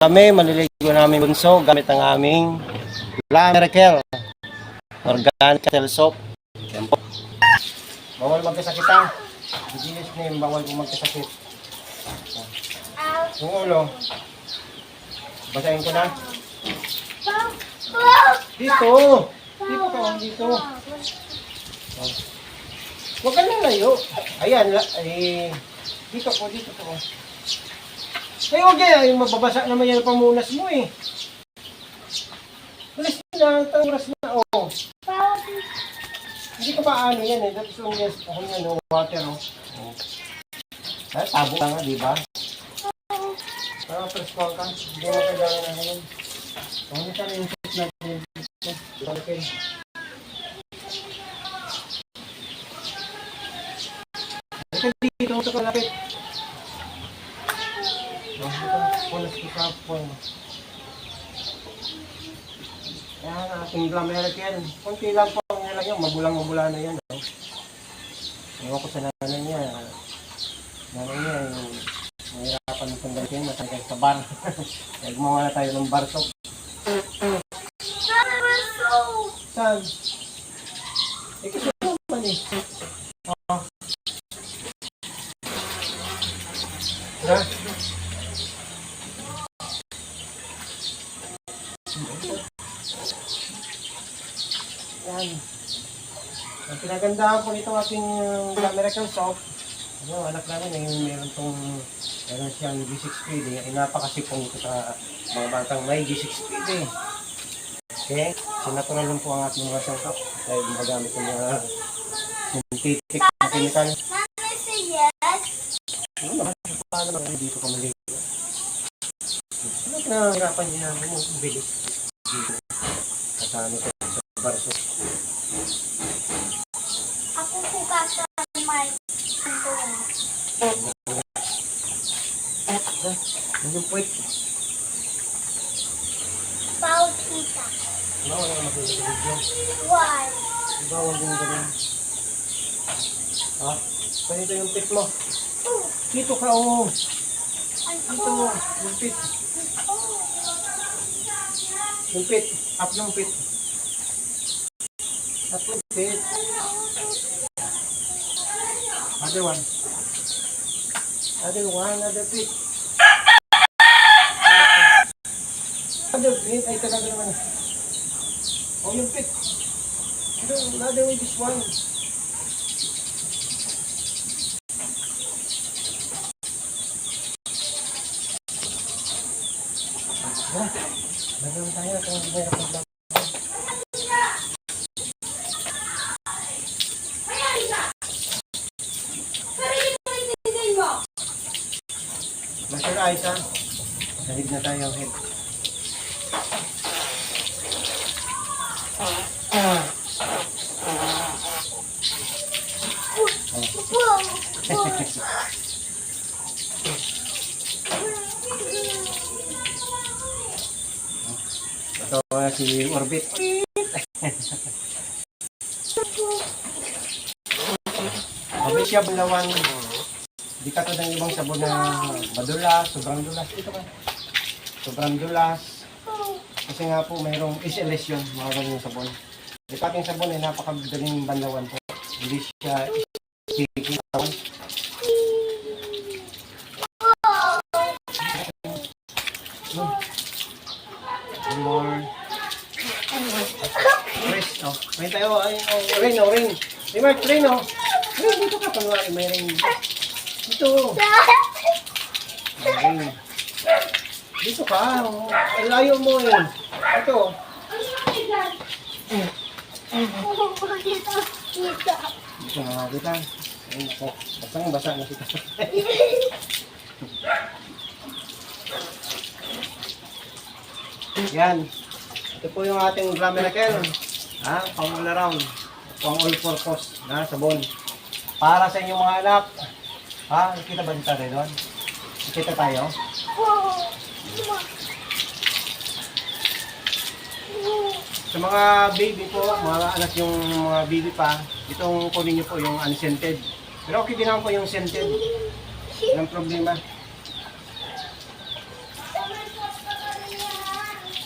Kami, maliligo namin bunso gamit ang aming La Miracle Organic Kettle Soap. Yan po. Bawal magkasakita. Bigilis name, bawal kung magkasakit. Yung ulo. Basahin ko na. Dito. Dito ka, dito. Huwag ka na layo. Ayan, dito po, dito po. Ay, huwag yan. Mababasa naman yan ang pamunas mo eh. Alis na, oras na, oh. Hindi ka pa ano yan eh. Tapos yung yes, ako yan, oh, water, oh. Ay, tabo ka nga, di ba? Press call ka. Hindi mo kailangan na ngayon. Ano ka na yung set natin? Okay. Ito dito, ito kalapit. Punas ko sa phone. Yan, ating La Miracle. Kunti lang po ang nila yan. Mabulang-mabula na yan. Ewan ko sa nanay niya. Nanay niya, mahirapan ng tanggalin. Matanggal sa bar. Kaya gumawa na tayo ng bar soap. Saan? Eh, kasi naman eh. Oo. Ha? Yan. Ang pinagandahan po nito aking La Miracle Soap. Ano, anak namin ay meron siyang G6 speed eh. Ay napakasipong ito sa mga batang may G6 speed eh. Okay? Sinatural lang po ang ating mga soap. Dahil magamit ng mga synthetic na chemical. Mama say yes. Ano naman? Paano naman dito ka maligo? Ano nahirapan niya namin yung bilis dito? Kasano ko sa barso. Ako hugasan my pintuan. Ano yung puwit? Bawal kita. Ano wala ka makita sa video? Why? Diba huwag yung ganyan? Ha? Ganito yung pit mo. Dito ka oh. Dito mo. Yung pit. Yung pit. Up yung pit. Up yung pit. Other one. Other one. Other pit. Other pit. Ay talaga naman. Oh yung pit. Another way this one. Nagawin tayo kung may napaglag. Master Aisa, sahig na tayo ang head. Ito si Orbit. Orbit siya bulawan. Di ka to ng ibang sabon na madulas, sobrang dulas. Ito ka. Sobrang dulas. Kasi nga po mayroong SLS yun, mga ganyan sabon. Ito ating sabon ay napakagaling banlawan po. Hindi siya sticky. More. Rest, oh. May tayo, ay, oh, rain, oh, rain. May Mark, rain, oh. Rain, dito ka, panwari, may rain. Dito. Rain. Dito ka, oh. Ang layo mo, eh. Ito. Dito nga, kita. Basang-basa na kita. Yan. Ito po yung ating La Miracle. Ha? Pang all around. Pang all purpose. Na sabon. Para sa inyong mga anak. Ha? Nakita ba dito rin doon? Nakita tayo? Sa mga baby po, mga anak yung mga baby pa, itong kunin nyo po yung unscented. Pero okay din naman po yung scented. Walang problema.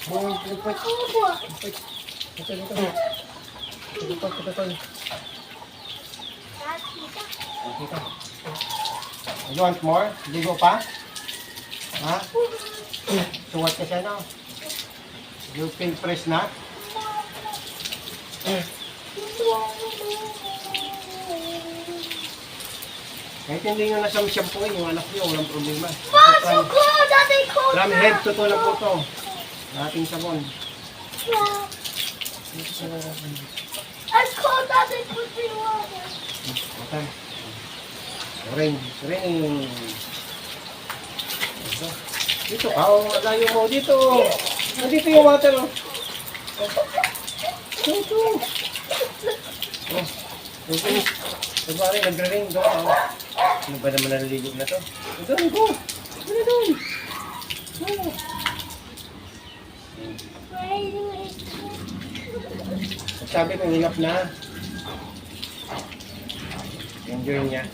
Pinagpit. Ito. Ito. You want more? Ligo pa? Ha? Suwat ka siya, no? You feel fresh na? Kahit hindi nyo nasam-shampuin yung anak nyo, walang problema. From head to toe na po ito. Ating sabon. Okay. Ring. Dito ka, layo mo. Dito. Nandito yung water. Dito. Nagwari, nagre-ring doon. Ano ba naman naliligo na to? Doon, go! Doon! Sabi ko, enough na. Enjoy niya.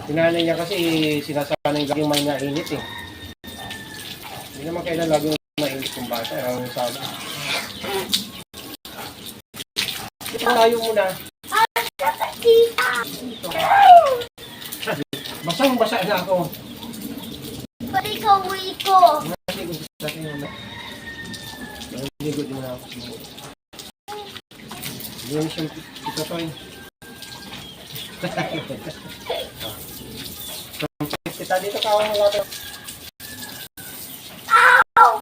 Sinanay niya kasi sinasanay laging may nainit eh. Hindi naman kailan laging mainit yung bata. Ang sabi. Ito tayo muna. Basang-basa na ako. Pati kawin ko. Naligo sa atin yun. Naligo din na ako. Yun siyang itutoy. Kita dito ka ang water. Ow!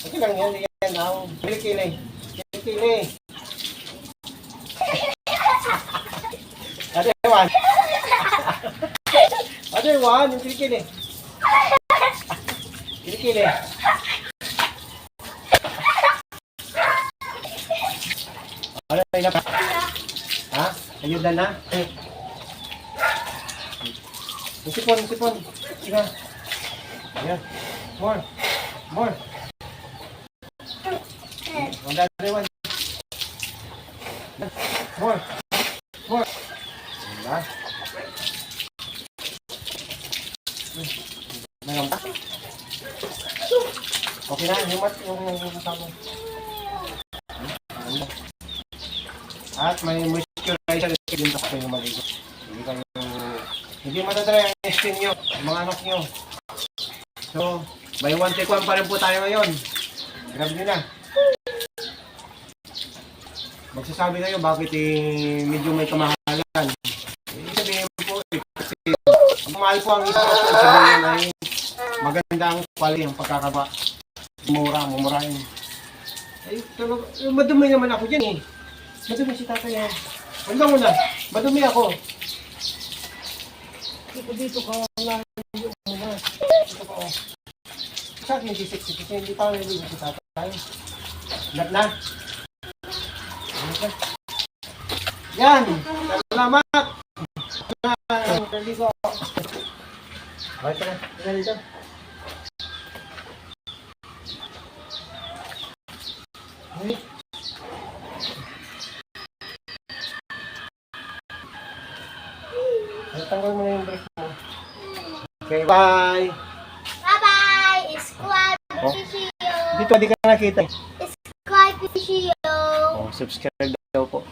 Okay lang yan. Yan. Kilikili. Ate Juan. Ate Juan, yung kilikili. Kilikili. Ano na pa? Ha? Ayudan na? Sipon. Sige. Ayan. More. Wala na Juan. More. Diba? Nangampa. Okay na, himat yung kasama. At may moisturizer din sa kayo maligo. Hindi matadry ang skin nyo, mga anak nyo. So, by one take one pa rin po tayo ngayon. Grab nyo na. Magsasabi kayo bakit medyo may kamahalan. Sabihin po kasi mahal po ang isa. Sabihin ay maganda ang quality, ang pagkakaba. Mumurahin. Ay, madumi naman ako dyan eh. Madumi si tatay yan. Wala mo na. Madumi ako. Dito ka. Dito ka. Sa akin, hindi sexy. Kasi hindi pa naligo si tatay. Lahat na. Yan. Salamat. Naligo. Okay, tara. Tara dito. Tanggal mo na yung break mo. Okay, bye! Bye-bye! Squad Oh. Fisio! Dito, di ka nakita. Squad Fisio! Oh, subscribe daw po.